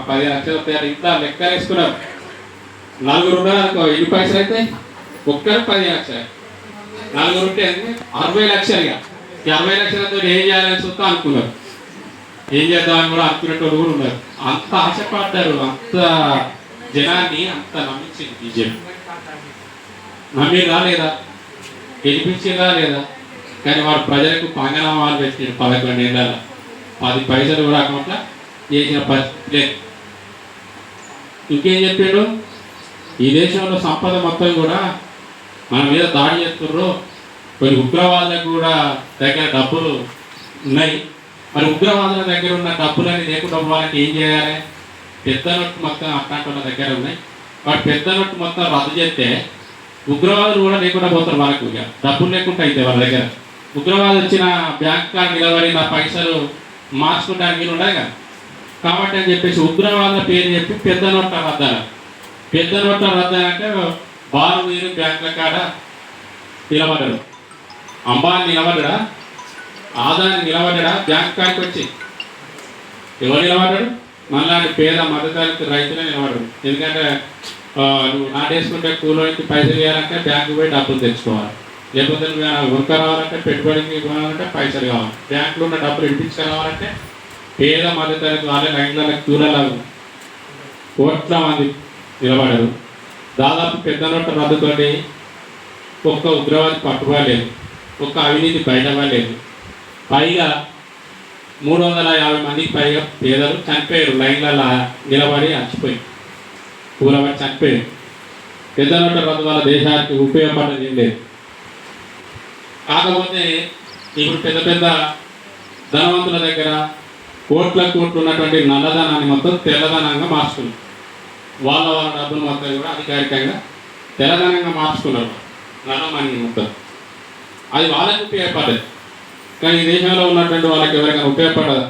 10 లక్షలు వస్తాయని ఇంట్లో లెక్క వేసుకున్నారు. నలుగురు ఉన్నారు అనుకో, 20 పైసలు అయితే ఒక్కరు 10 లక్షలు, నలుగురు ఉంటే 60 లక్షలు. ఇక 60 లక్షలతో ఏం చేయాలని చూస్తా అనుకున్నారు. ఏం చేద్దామని కూడా అనుకునేటోళ్ళు కూడా ఉన్నారు. అంత ఆశపడ్డారు, అంత జనాన్ని అంత నమ్మించింది బీజేపీ. నమ్మిరా లేదా, గెలిపించిందా లేదా, కానీ వాడు ప్రజలకు పంగనామాలు పెట్టాడు. 11 ఏళ్ళ 10 పైసలు కూడా అకౌంట్లో చేసిన పరిస్థితి లేదు. ఇంకేం చెప్పాడు, ఈ దేశంలో సంపద మొత్తం కూడా మన మీద దాడి చేస్తుర్రు, కొన్ని ఉగ్రవాదులకు కూడా దగ్గర డబ్బులు ఉన్నాయి. మరి ఉగ్రవాదుల దగ్గర ఉన్న డబ్బులని లేకుండా పోవాలంటే ఏం చేయాలి? పెద్ద నోట్లు మొత్తం అట్లాంటి వాళ్ళ దగ్గర ఉన్నాయి. వాడు పెద్ద నోట్లు మొత్తం రద్దు చేస్తే ఉగ్రవాదులు కూడా లేకుండా పోతారు. వాళ్ళకు ఇక డబ్బులు లేకుండా అయితే వాళ్ళ దగ్గర ఉగ్రవాదు వచ్చిన బ్యాంక్ కార్డు నిలబడి నా పైసలు మార్చుకోవడానికి ఉండదు కదా. కాబట్టి అని చెప్పేసి ఉగ్రవాదుల పేరు చెప్పి పెద్ద నోట్ల రద్దాలి. పెద్ద నోట్ల రద్దాలంటే బారు వీరు బ్యాంకుల కాడ నిలబడ్డాడు. అంబానీ నిలబడ్డా, ఆదాని నిలబడ్డా బ్యాంక్ కాడికి వచ్చి. ఎవరు నిలబడ్డాడు? మనలాంటి పేద మధ్యతరగతి రైతులే నిలబడ్డాడు. ఎందుకంటే నువ్వు నాటేసుకుంటే కూలోనికి పైసలు ఇవ్వాలంటే బ్యాంకు పోయి డబ్బులు తెచ్చుకోవాలి. లేకపోతే నువ్వు ఉరక రావాలంటే, పెట్టుబడికి కొనాలంటే పైసలు కావాలి. బ్యాంకులో ఉన్న డబ్బులు ఇప్పించుకురావాలంటే పేద మధ్యతరగతి వాళ్ళే లైన్లలో క్యూలలో కోట్ల మంది నిలబడరు. దాదాపు పెద్ద నోట్ల రద్దుతోటి ఒక్క ఉగ్రవాది పట్టుకోలేదు, ఒక్క అవినీతి బయటపడలేదు. పైగా 350 మందికి పైగా పేదలు చనిపోయారు. లైన్లలో నిలబడి చచ్చిపోయి కూలబడి చనిపోయారు. పెద్ద నోట్ల రద్దు వల్ల దేశానికి ఉపయోగపడేది ఏం లేదు. కాకపోతే ఇప్పుడు పెద్ద పెద్ద ధనవంతుల దగ్గర కోట్ల కోట్లు ఉన్నటువంటి నల్లధనాన్ని మొత్తం తెల్లధనంగా మార్చుకున్నారు. వాళ్ళ డబ్బులు మొత్తం కూడా అధికారికంగా తెల్లధనంగా మార్చుకున్నారు. నల్లమని మొత్తం అది వాళ్ళకి ఉపయోగపడదు. కానీ ఈ దేశంలో ఉన్నటువంటి వాళ్ళకి ఎవరికైనా ఉపయోగపడదు.